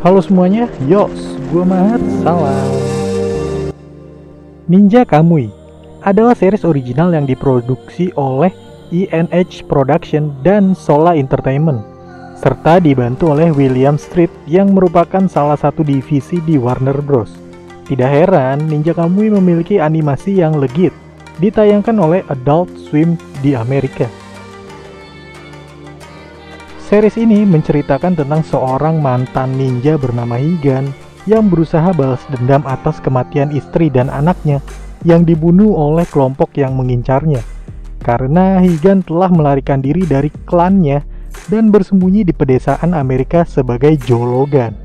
Halo semuanya, yos, gua Mahat, salam. Ninja Kamui adalah series original yang diproduksi oleh INH Production dan Sola Entertainment, serta dibantu oleh William Street yang merupakan salah satu divisi di Warner Bros. Tidak heran, Ninja Kamui memiliki animasi yang legit, ditayangkan oleh Adult Swim di Amerika. Series ini menceritakan tentang seorang mantan ninja bernama Higan yang berusaha balas dendam atas kematian istri dan anaknya yang dibunuh oleh kelompok yang mengincarnya. Karena Higan telah melarikan diri dari klannya dan bersembunyi di pedesaan Amerika sebagai jologan.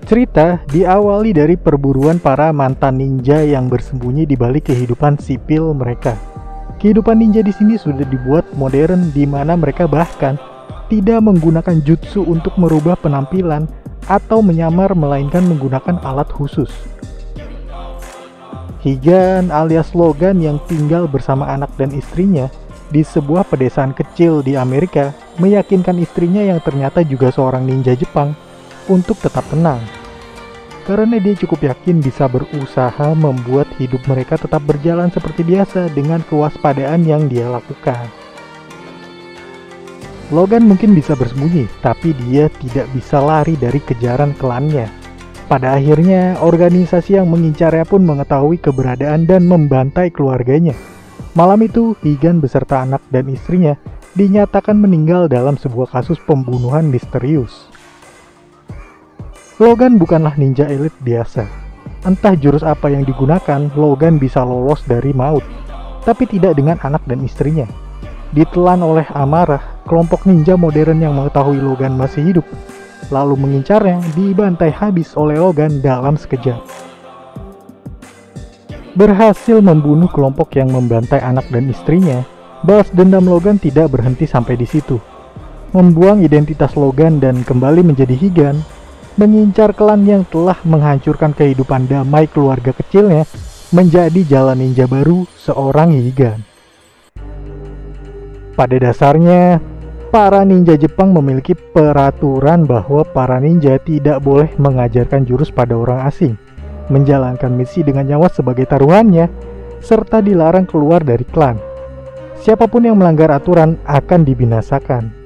Cerita diawali dari perburuan para mantan ninja yang bersembunyi di balik kehidupan sipil mereka. Kehidupan ninja di sini sudah dibuat modern, di mana mereka bahkan tidak menggunakan jutsu untuk merubah penampilan atau menyamar, melainkan menggunakan alat khusus. Higan alias Logan yang tinggal bersama anak dan istrinya di sebuah pedesaan kecil di Amerika meyakinkan istrinya yang ternyata juga seorang ninja Jepang untuk tetap tenang. Karena dia cukup yakin bisa berusaha membuat hidup mereka tetap berjalan seperti biasa dengan kewaspadaan yang dia lakukan. Logan mungkin bisa bersembunyi, tapi dia tidak bisa lari dari kejaran klannya. Pada akhirnya, organisasi yang mengincarnya pun mengetahui keberadaan dan membantai keluarganya. Malam itu, Higan beserta anak dan istrinya dinyatakan meninggal dalam sebuah kasus pembunuhan misterius. Logan bukanlah ninja elit biasa. Entah jurus apa yang digunakan, Logan bisa lolos dari maut, tapi tidak dengan anak dan istrinya. Ditelan oleh amarah, kelompok ninja modern yang mengetahui Logan masih hidup, lalu mengincarnya, dibantai habis oleh Logan dalam sekejap. Berhasil membunuh kelompok yang membantai anak dan istrinya, balas dendam Logan tidak berhenti sampai di situ. Membuang identitas Logan dan kembali menjadi Higan, mengincar klan yang telah menghancurkan kehidupan damai keluarga kecilnya, menjadi jalan ninja baru seorang Higan. Pada dasarnya, para ninja Jepang memiliki peraturan bahwa para ninja tidak boleh mengajarkan jurus pada orang asing, menjalankan misi dengan nyawa sebagai taruhannya, serta dilarang keluar dari klan. Siapapun yang melanggar aturan akan dibinasakan.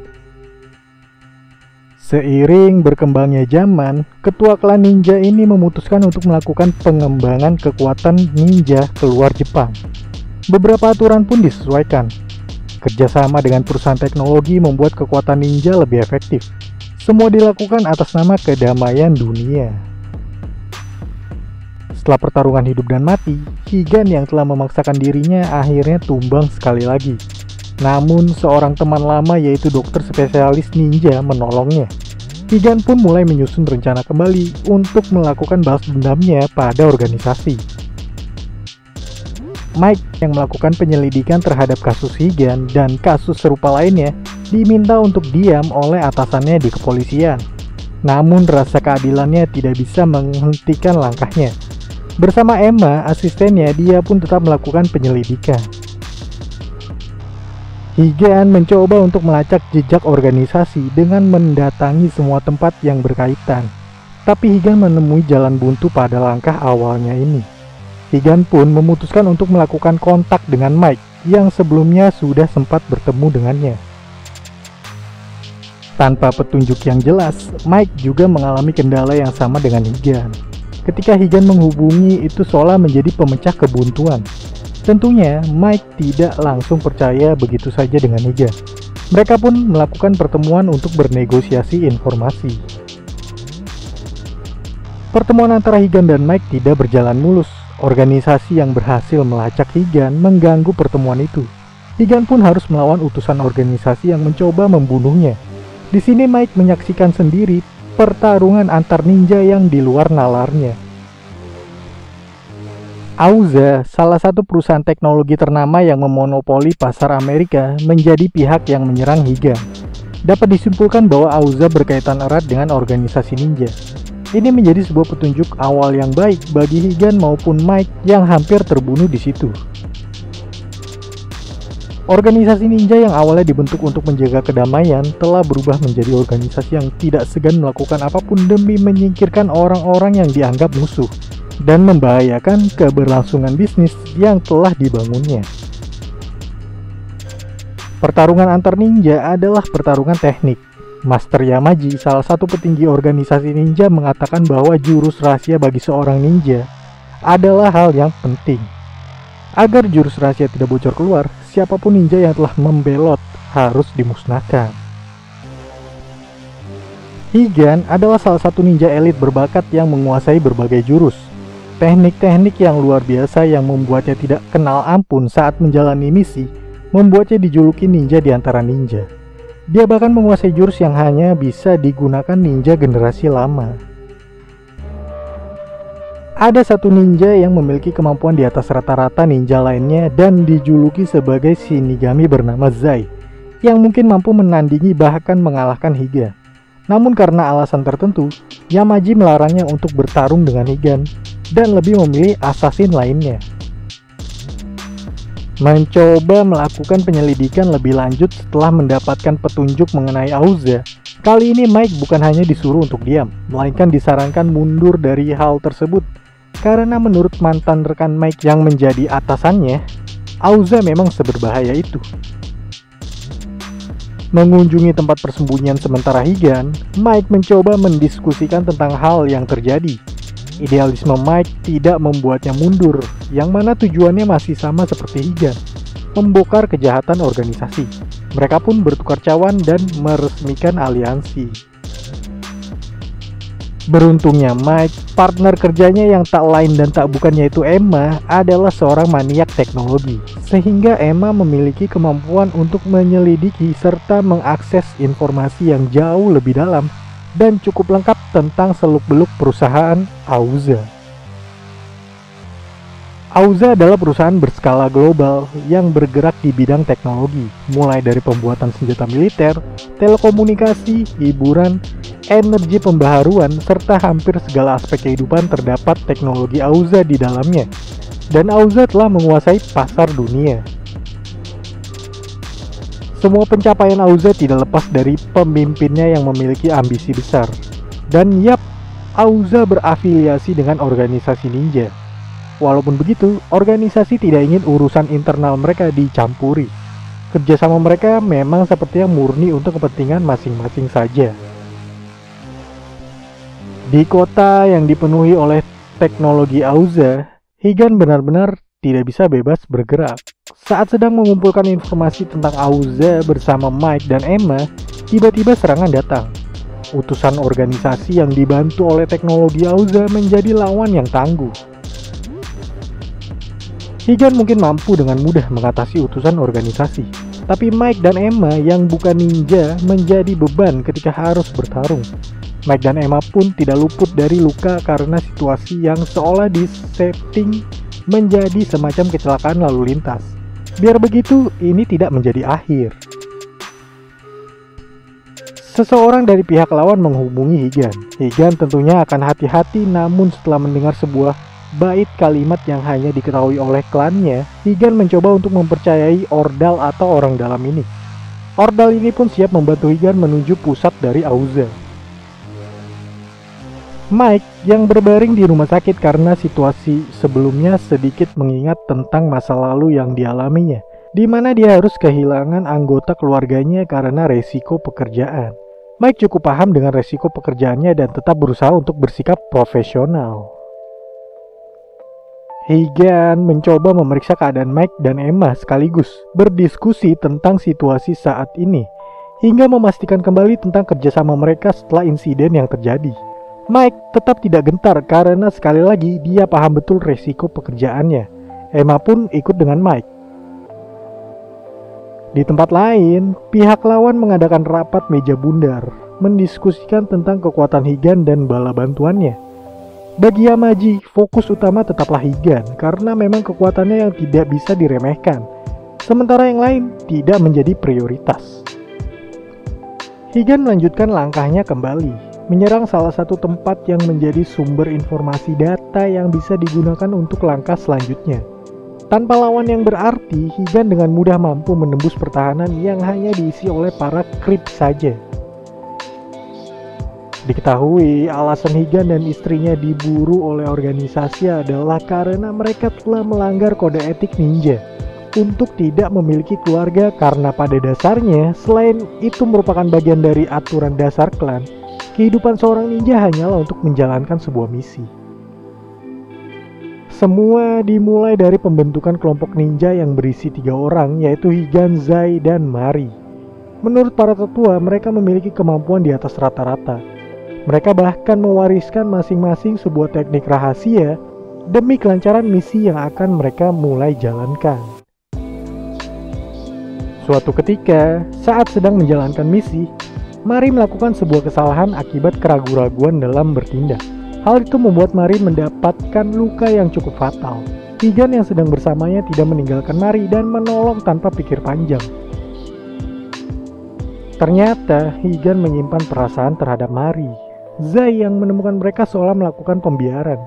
Seiring berkembangnya zaman, ketua klan ninja ini memutuskan untuk melakukan pengembangan kekuatan ninja keluar Jepang. Beberapa aturan pun disesuaikan. Kerjasama dengan perusahaan teknologi membuat kekuatan ninja lebih efektif. Semua dilakukan atas nama kedamaian dunia. Setelah pertarungan hidup dan mati, Higan yang telah memaksakan dirinya akhirnya tumbang sekali lagi. Namun, seorang teman lama yaitu dokter spesialis ninja menolongnya. Higan pun mulai menyusun rencana kembali untuk melakukan balas dendamnya pada organisasi. Mike yang melakukan penyelidikan terhadap kasus Higan dan kasus serupa lainnya diminta untuk diam oleh atasannya di kepolisian. Namun, rasa keadilannya tidak bisa menghentikan langkahnya. Bersama Emma, asistennya, dia pun tetap melakukan penyelidikan. Higan mencoba untuk melacak jejak organisasi dengan mendatangi semua tempat yang berkaitan. Tapi Higan menemui jalan buntu pada langkah awalnya ini. Higan pun memutuskan untuk melakukan kontak dengan Mike yang sebelumnya sudah sempat bertemu dengannya. Tanpa petunjuk yang jelas, Mike juga mengalami kendala yang sama dengan Higan. Ketika Higan menghubungi, itu seolah menjadi pemecah kebuntuan. Tentunya, Mike tidak langsung percaya begitu saja dengan Higan. Mereka pun melakukan pertemuan untuk bernegosiasi informasi. Pertemuan antara Higan dan Mike tidak berjalan mulus. Organisasi yang berhasil melacak Higan mengganggu pertemuan itu. Higan pun harus melawan utusan organisasi yang mencoba membunuhnya. Di sini Mike menyaksikan sendiri pertarungan antar ninja yang di luar nalarnya. Auza, salah satu perusahaan teknologi ternama yang memonopoli pasar Amerika, menjadi pihak yang menyerang Higan. Dapat disimpulkan bahwa Auza berkaitan erat dengan organisasi ninja. Ini menjadi sebuah petunjuk awal yang baik bagi Higan maupun Mike yang hampir terbunuh di situ. Organisasi ninja yang awalnya dibentuk untuk menjaga kedamaian telah berubah menjadi organisasi yang tidak segan melakukan apapun demi menyingkirkan orang-orang yang dianggap musuh dan membahayakan keberlangsungan bisnis yang telah dibangunnya. Pertarungan antar ninja adalah pertarungan teknik. Master Yamaji, salah satu petinggi organisasi ninja, mengatakan bahwa jurus rahasia bagi seorang ninja adalah hal yang penting. Agar jurus rahasia tidak bocor keluar, siapapun ninja yang telah membelot harus dimusnahkan. Higan adalah salah satu ninja elit berbakat yang menguasai berbagai jurus. Teknik-teknik yang luar biasa yang membuatnya tidak kenal ampun saat menjalani misi membuatnya dijuluki ninja di antara ninja. Dia bahkan menguasai jurus yang hanya bisa digunakan ninja generasi lama. Ada satu ninja yang memiliki kemampuan di atas rata-rata ninja lainnya dan dijuluki sebagai Shinigami bernama Zai, yang mungkin mampu menandingi bahkan mengalahkan Higan. Namun karena alasan tertentu, Yamaji melarangnya untuk bertarung dengan Higan dan lebih memilih assassin lainnya. Mencoba melakukan penyelidikan lebih lanjut setelah mendapatkan petunjuk mengenai Auza, kali ini Mike bukan hanya disuruh untuk diam, melainkan disarankan mundur dari hal tersebut. Karena menurut mantan rekan Mike yang menjadi atasannya, Auza memang seberbahaya itu. Mengunjungi tempat persembunyian sementara Higan, Mike mencoba mendiskusikan tentang hal yang terjadi. Idealisme Mike tidak membuatnya mundur, yang mana tujuannya masih sama seperti Higan, membongkar kejahatan organisasi. Mereka pun bertukar cawan dan meresmikan aliansi. Beruntungnya Mike, partner kerjanya yang tak lain dan tak bukan yaitu Emma, adalah seorang maniak teknologi. Sehingga Emma memiliki kemampuan untuk menyelidiki serta mengakses informasi yang jauh lebih dalam dan cukup lengkap tentang seluk-beluk perusahaan Auza. Auza adalah perusahaan berskala global yang bergerak di bidang teknologi, mulai dari pembuatan senjata militer, telekomunikasi, hiburan, energi pembaharuan, serta hampir segala aspek kehidupan terdapat teknologi Auza di dalamnya. Dan Auza telah menguasai pasar dunia. Semua pencapaian Auza tidak lepas dari pemimpinnya yang memiliki ambisi besar. Dan yap, Auza berafiliasi dengan organisasi ninja. Walaupun begitu, organisasi tidak ingin urusan internal mereka dicampuri. Kerjasama mereka memang sepertinya murni untuk kepentingan masing-masing saja. Di kota yang dipenuhi oleh teknologi Auza, Higan benar-benar tidak bisa bebas bergerak. Saat sedang mengumpulkan informasi tentang Auza bersama Mike dan Emma, tiba-tiba serangan datang. Utusan organisasi yang dibantu oleh teknologi Auza menjadi lawan yang tangguh. Higan mungkin mampu dengan mudah mengatasi utusan organisasi, tapi Mike dan Emma yang bukan ninja menjadi beban ketika harus bertarung. Mike dan Emma pun tidak luput dari luka karena situasi yang seolah disetting menjadi semacam kecelakaan lalu lintas. Biar begitu, ini tidak menjadi akhir. Seseorang dari pihak lawan menghubungi Higan. Higan tentunya akan hati-hati, namun setelah mendengar sebuah bait kalimat yang hanya diketahui oleh klannya, Higan mencoba untuk mempercayai Ordal atau orang dalam ini. Ordal ini pun siap membantu Higan menuju pusat dari Auza. Mike yang berbaring di rumah sakit karena situasi sebelumnya sedikit mengingat tentang masa lalu yang dialaminya, di mana dia harus kehilangan anggota keluarganya karena resiko pekerjaan. Mike cukup paham dengan resiko pekerjaannya dan tetap berusaha untuk bersikap profesional. Higan mencoba memeriksa keadaan Mike dan Emma sekaligus berdiskusi tentang situasi saat ini, hingga memastikan kembali tentang kerjasama mereka setelah insiden yang terjadi. Mike tetap tidak gentar karena sekali lagi dia paham betul resiko pekerjaannya. Emma pun ikut dengan Mike. Di tempat lain, pihak lawan mengadakan rapat meja bundar, mendiskusikan tentang kekuatan Higan dan bala bantuannya. Bagi Yamaji, fokus utama tetaplah Higan karena memang kekuatannya yang tidak bisa diremehkan, sementara yang lain tidak menjadi prioritas. Higan melanjutkan langkahnya kembali, menyerang salah satu tempat yang menjadi sumber informasi data yang bisa digunakan untuk langkah selanjutnya. Tanpa lawan yang berarti, Higan dengan mudah mampu menembus pertahanan yang hanya diisi oleh para creep saja. Diketahui alasan Higan dan istrinya diburu oleh organisasi adalah karena mereka telah melanggar kode etik ninja untuk tidak memiliki keluarga, karena pada dasarnya selain itu merupakan bagian dari aturan dasar klan, kehidupan seorang ninja hanyalah untuk menjalankan sebuah misi. Semua dimulai dari pembentukan kelompok ninja yang berisi 3 orang, yaitu Higan, Zai, dan Mari. Menurut para tetua, mereka memiliki kemampuan di atas rata-rata. Mereka bahkan mewariskan masing-masing sebuah teknik rahasia demi kelancaran misi yang akan mereka mulai jalankan. Suatu ketika, saat sedang menjalankan misi, Mari melakukan sebuah kesalahan akibat keraguan-raguan dalam bertindak. Hal itu membuat Mari mendapatkan luka yang cukup fatal. Higan yang sedang bersamanya tidak meninggalkan Mari dan menolong tanpa pikir panjang. Ternyata Higan menyimpan perasaan terhadap Mari. Zai yang menemukan mereka seolah melakukan pembiaran.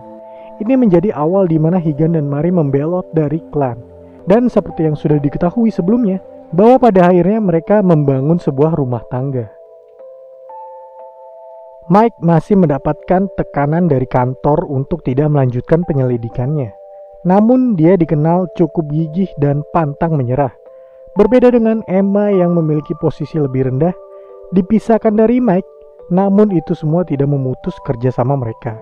Ini menjadi awal di mana Higan dan Mari membelot dari klan. Dan seperti yang sudah diketahui sebelumnya, bahwa pada akhirnya mereka membangun sebuah rumah tangga. Mike masih mendapatkan tekanan dari kantor untuk tidak melanjutkan penyelidikannya. Namun dia dikenal cukup gigih dan pantang menyerah. Berbeda dengan Emma yang memiliki posisi lebih rendah, dipisahkan dari Mike, namun itu semua tidak memutus kerjasama mereka.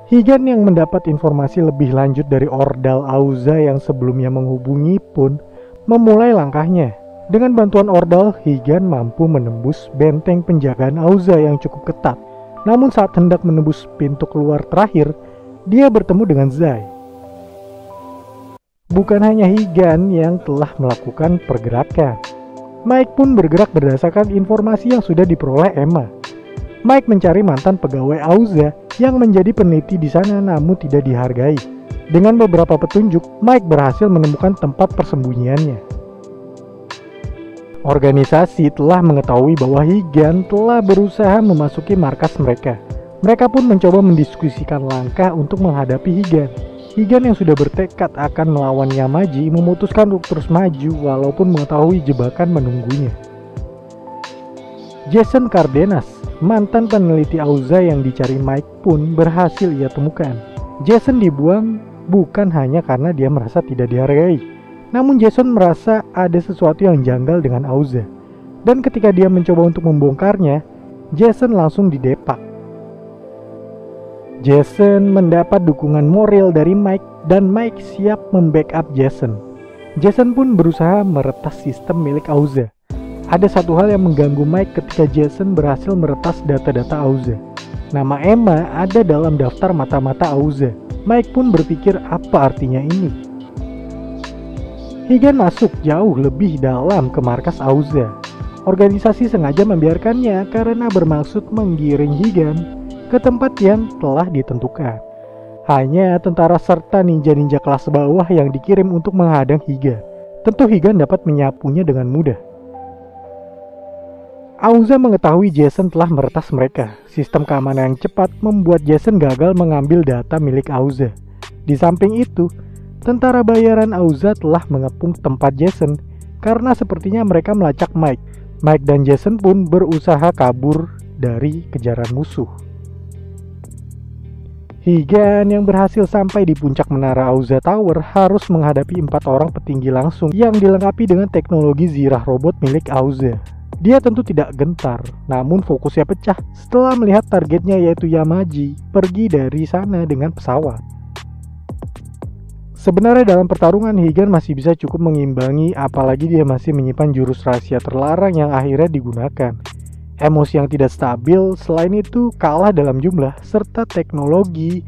Higan yang mendapat informasi lebih lanjut dari Ordal Auza yang sebelumnya menghubungi pun memulai langkahnya. Dengan bantuan Ordal, Higan mampu menembus benteng penjagaan Auza yang cukup ketat. Namun saat hendak menembus pintu keluar terakhir, dia bertemu dengan Zai. Bukan hanya Higan yang telah melakukan pergerakan, Mike pun bergerak berdasarkan informasi yang sudah diperoleh Emma. Mike mencari mantan pegawai Auza yang menjadi peneliti di sana namun tidak dihargai. Dengan beberapa petunjuk, Mike berhasil menemukan tempat persembunyiannya. Organisasi telah mengetahui bahwa Higan telah berusaha memasuki markas mereka. Mereka pun mencoba mendiskusikan langkah untuk menghadapi Higan. Higan yang sudah bertekad akan melawan Yamaji memutuskan untuk terus maju walaupun mengetahui jebakan menunggunya. Jason Cardenas, mantan peneliti Auza yang dicari Mike pun berhasil ia temukan. Jason dibuang bukan hanya karena dia merasa tidak dihargai. Namun Jason merasa ada sesuatu yang janggal dengan Auza. Dan ketika dia mencoba untuk membongkarnya, Jason langsung didepak. Jason mendapat dukungan moral dari Mike dan Mike siap membackup Jason. Jason pun berusaha meretas sistem milik Auza. Ada satu hal yang mengganggu Mike ketika Jason berhasil meretas data-data Auza. Nama Emma ada dalam daftar mata-mata Auza. Mike pun berpikir apa artinya ini. Higan masuk jauh lebih dalam ke markas Auza. Organisasi sengaja membiarkannya karena bermaksud menggiring Higan ke tempat yang telah ditentukan. Hanya tentara serta ninja-ninja kelas bawah yang dikirim untuk menghadang Higan. Tentu Higan dapat menyapunya dengan mudah. Auza mengetahui Jason telah meretas mereka. Sistem keamanan yang cepat membuat Jason gagal mengambil data milik Auza. Di samping itu, tentara bayaran Auza telah mengepung tempat Jason karena sepertinya mereka melacak Mike. Mike dan Jason pun berusaha kabur dari kejaran musuh. Higan yang berhasil sampai di puncak menara Auza Tower harus menghadapi 4 orang petinggi langsung yang dilengkapi dengan teknologi zirah robot milik Auza. Dia tentu tidak gentar, namun fokusnya pecah setelah melihat targetnya yaitu Yamaji pergi dari sana dengan pesawat. Sebenarnya dalam pertarungan Higan masih bisa cukup mengimbangi, apalagi dia masih menyimpan jurus rahasia terlarang yang akhirnya digunakan. Emosi yang tidak stabil, selain itu kalah dalam jumlah serta teknologi,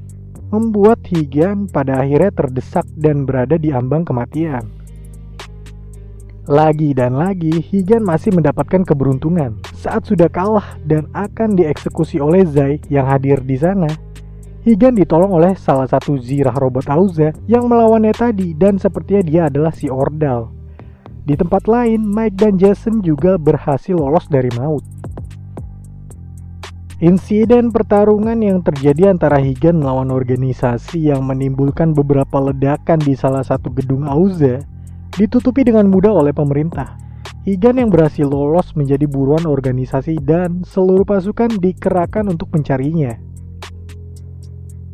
membuat Higan pada akhirnya terdesak dan berada di ambang kematian. Lagi dan lagi, Higan masih mendapatkan keberuntungan saat sudah kalah dan akan dieksekusi oleh Zai yang hadir di sana. Higan ditolong oleh salah satu zirah robot Auza yang melawannya tadi dan sepertinya dia adalah si Ordal. Di tempat lain, Mike dan Jason juga berhasil lolos dari maut. Insiden pertarungan yang terjadi antara Higan melawan organisasi yang menimbulkan beberapa ledakan di salah satu gedung Auza ditutupi dengan mudah oleh pemerintah. Higan yang berhasil lolos menjadi buruan organisasi dan seluruh pasukan dikerahkan untuk mencarinya.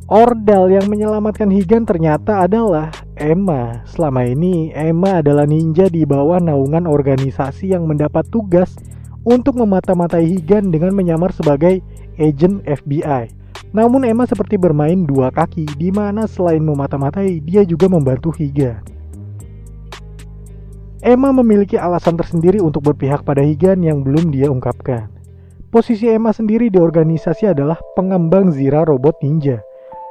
Ordal yang menyelamatkan Higan ternyata adalah Emma. Selama ini, Emma adalah ninja di bawah naungan organisasi yang mendapat tugas untuk memata-matai Higan dengan menyamar sebagai agen FBI. Namun Emma seperti bermain dua kaki, di mana selain memata-matai, dia juga membantu Higan. Emma memiliki alasan tersendiri untuk berpihak pada Higan yang belum dia ungkapkan. Posisi Emma sendiri di organisasi adalah pengembang Zira robot ninja.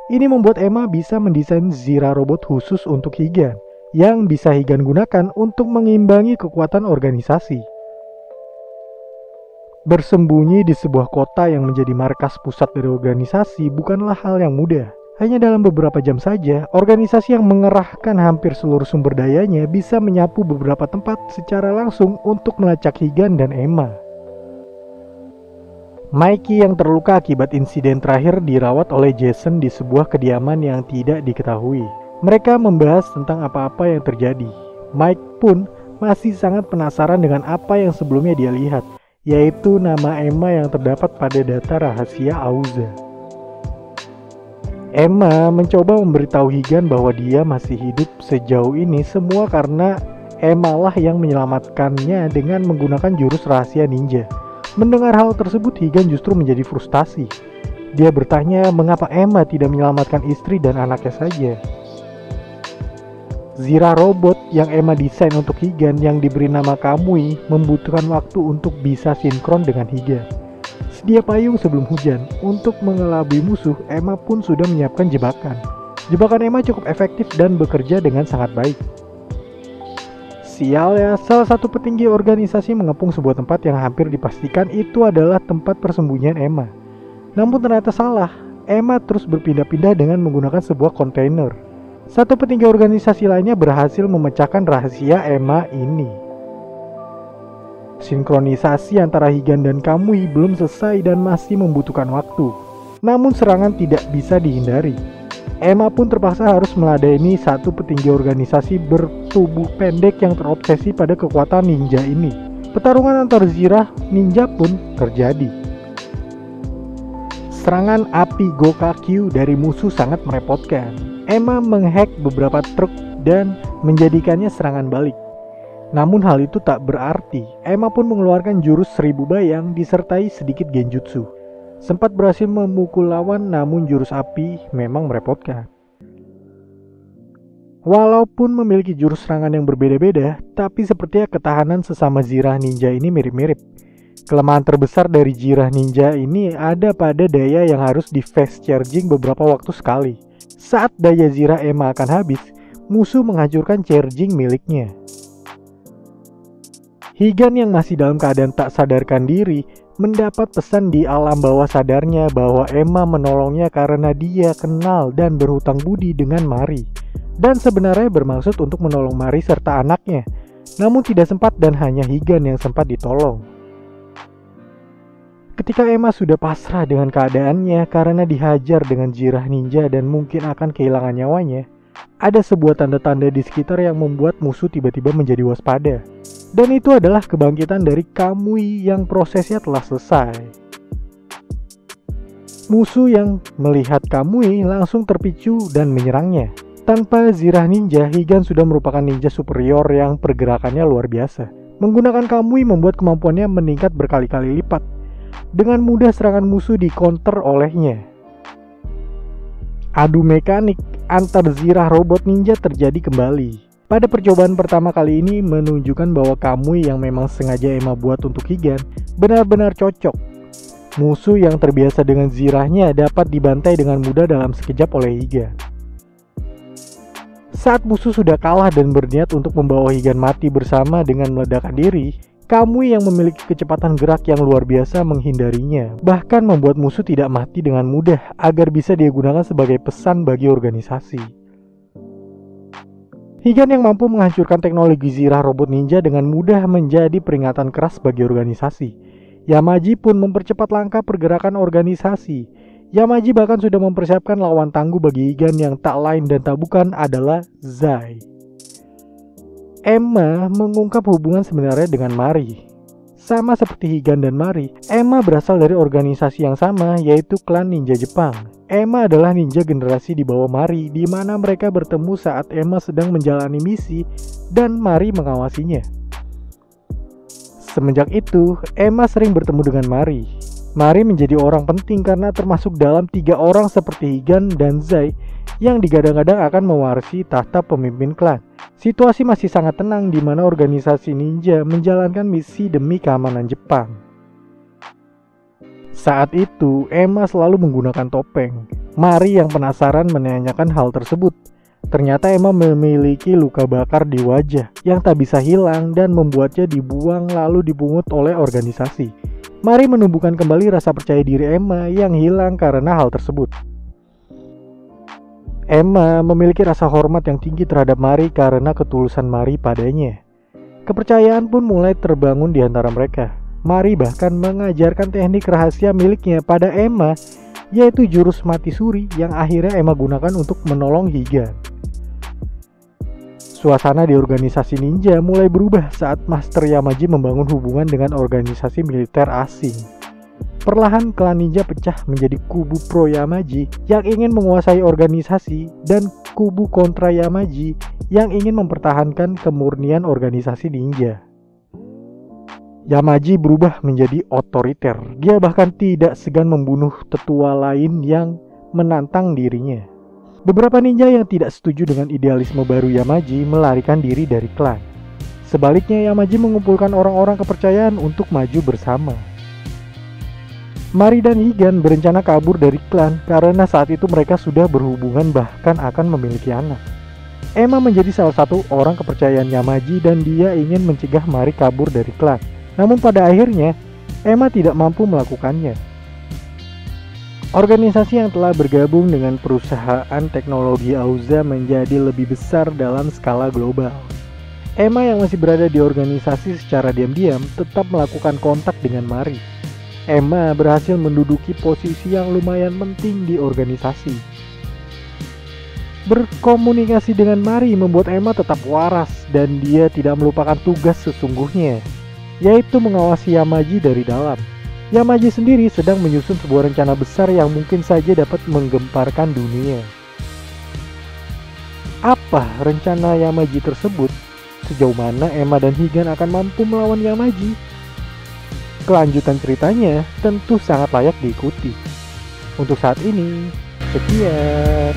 Ini membuat Emma bisa mendesain Zira robot khusus untuk Higan, yang bisa Higan gunakan untuk mengimbangi kekuatan organisasi. Bersembunyi di sebuah kota yang menjadi markas pusat dari organisasi bukanlah hal yang mudah. Hanya dalam beberapa jam saja, organisasi yang mengerahkan hampir seluruh sumber dayanya bisa menyapu beberapa tempat secara langsung untuk melacak Higan dan Emma. Mikey yang terluka akibat insiden terakhir dirawat oleh Jason di sebuah kediaman yang tidak diketahui. Mereka membahas tentang apa-apa yang terjadi. Mike pun masih sangat penasaran dengan apa yang sebelumnya dia lihat, yaitu nama Emma yang terdapat pada data rahasia Auza. Emma mencoba memberitahu Higan bahwa dia masih hidup sejauh ini semua karena Emma lah yang menyelamatkannya dengan menggunakan jurus rahasia ninja. Mendengar hal tersebut, Higan justru menjadi frustasi. Dia bertanya mengapa Emma tidak menyelamatkan istri dan anaknya saja. Zira robot yang Emma desain untuk Higan yang diberi nama Kamui membutuhkan waktu untuk bisa sinkron dengan Higan. Sedia payung sebelum hujan, untuk mengelabui musuh, Emma pun sudah menyiapkan jebakan. Jebakan Emma cukup efektif dan bekerja dengan sangat baik. Sial ya, salah satu petinggi organisasi mengepung sebuah tempat yang hampir dipastikan itu adalah tempat persembunyian Emma. Namun ternyata salah, Emma terus berpindah-pindah dengan menggunakan sebuah kontainer. Satu petinggi organisasi lainnya berhasil memecahkan rahasia Emma ini. Sinkronisasi antara Higan dan Kamui belum selesai dan masih membutuhkan waktu. Namun serangan tidak bisa dihindari. Emma pun terpaksa harus meladeni satu petinggi organisasi bertubuh pendek yang terobsesi pada kekuatan ninja ini. Pertarungan antar Zira ninja pun terjadi. Serangan api Gokakyu dari musuh sangat merepotkan. Emma menghack beberapa truk dan menjadikannya serangan balik. Namun hal itu tak berarti. Emma pun mengeluarkan jurus 1000 bayang disertai sedikit genjutsu. Sempat berhasil memukul lawan, namun jurus api memang merepotkan. Walaupun memiliki jurus serangan yang berbeda-beda, tapi sepertinya ketahanan sesama Zira ninja ini mirip-mirip. Kelemahan terbesar dari Zira ninja ini ada pada daya yang harus di fast charging beberapa waktu sekali. Saat daya Zira Emma akan habis, musuh menghancurkan charging miliknya. Higan yang masih dalam keadaan tak sadarkan diri mendapat pesan di alam bawah sadarnya bahwa Emma menolongnya karena dia kenal dan berhutang budi dengan Mari, dan sebenarnya bermaksud untuk menolong Mari serta anaknya, namun tidak sempat dan hanya Higan yang sempat ditolong. Ketika Emma sudah pasrah dengan keadaannya karena dihajar dengan Zira ninja dan mungkin akan kehilangan nyawanya, ada sebuah tanda-tanda di sekitar yang membuat musuh tiba-tiba menjadi waspada. Dan itu adalah kebangkitan dari Kamui yang prosesnya telah selesai. Musuh yang melihat Kamui langsung terpicu dan menyerangnya. Tanpa Zira ninja, Higan sudah merupakan ninja superior yang pergerakannya luar biasa. Menggunakan Kamui membuat kemampuannya meningkat berkali-kali lipat. Dengan mudah serangan musuh dikonter olehnya. Adu mekanik antar Zira robot ninja terjadi kembali. Pada percobaan pertama kali ini menunjukkan bahwa Kamui yang memang sengaja Emma buat untuk Higan benar-benar cocok. Musuh yang terbiasa dengan Zirahnya dapat dibantai dengan mudah dalam sekejap oleh Higan. Saat musuh sudah kalah dan berniat untuk membawa Higan mati bersama dengan meledakkan diri, Kamui yang memiliki kecepatan gerak yang luar biasa menghindarinya, bahkan membuat musuh tidak mati dengan mudah agar bisa digunakan sebagai pesan bagi organisasi. Higan yang mampu menghancurkan teknologi Zira robot ninja dengan mudah menjadi peringatan keras bagi organisasi. Yamaji pun mempercepat langkah pergerakan organisasi. Yamaji bahkan sudah mempersiapkan lawan tangguh bagi Higan yang tak lain dan tak bukan adalah Zai. Emma mengungkap hubungan sebenarnya dengan Mari. Sama seperti Higan dan Mari, Emma berasal dari organisasi yang sama, yaitu klan ninja Jepang. Emma adalah ninja generasi di bawah Mari, di mana mereka bertemu saat Emma sedang menjalani misi dan Mari mengawasinya. Semenjak itu, Emma sering bertemu dengan Mari. Mari menjadi orang penting karena termasuk dalam 3 orang seperti Higan dan Zai yang digadang-gadang akan mewarisi tahta pemimpin klan. Situasi masih sangat tenang di mana organisasi ninja menjalankan misi demi keamanan Jepang. Saat itu, Emma selalu menggunakan topeng. Mari yang penasaran menanyakan hal tersebut. Ternyata Emma memiliki luka bakar di wajah yang tak bisa hilang dan membuatnya dibuang lalu dipungut oleh organisasi. Mari menumbuhkan kembali rasa percaya diri Emma yang hilang karena hal tersebut. Emma memiliki rasa hormat yang tinggi terhadap Mari karena ketulusan Mari padanya. Kepercayaan pun mulai terbangun di antara mereka. Mari bahkan mengajarkan teknik rahasia miliknya pada Emma, yaitu jurus mati suri yang akhirnya Emma gunakan untuk menolong Higan. Suasana di organisasi ninja mulai berubah saat Master Yamaji membangun hubungan dengan organisasi militer asing. Perlahan klan ninja pecah menjadi kubu pro Yamaji yang ingin menguasai organisasi dan kubu kontra Yamaji yang ingin mempertahankan kemurnian organisasi ninja. Yamaji berubah menjadi otoriter. Dia bahkan tidak segan membunuh tetua lain yang menantang dirinya. Beberapa ninja yang tidak setuju dengan idealisme baru Yamaji melarikan diri dari klan. Sebaliknya, Yamaji mengumpulkan orang-orang kepercayaan untuk maju bersama. Mari dan Higan berencana kabur dari klan karena saat itu mereka sudah berhubungan bahkan akan memiliki anak. Emma menjadi salah satu orang kepercayaan Yamaji dan dia ingin mencegah Mari kabur dari klan. Namun pada akhirnya, Emma tidak mampu melakukannya. Organisasi yang telah bergabung dengan perusahaan teknologi Auza menjadi lebih besar dalam skala global. Emma yang masih berada di organisasi secara diam-diam tetap melakukan kontak dengan Mari. Emma berhasil menduduki posisi yang lumayan penting di organisasi. Berkomunikasi dengan Mari membuat Emma tetap waras dan dia tidak melupakan tugas sesungguhnya, yaitu mengawasi Yamaji dari dalam. Yamaji sendiri sedang menyusun sebuah rencana besar yang mungkin saja dapat menggemparkan dunia. Apa rencana Yamaji tersebut? Sejauh mana Emma dan Higan akan mampu melawan Yamaji? Kelanjutan ceritanya tentu sangat layak diikuti. Untuk saat ini, sekian.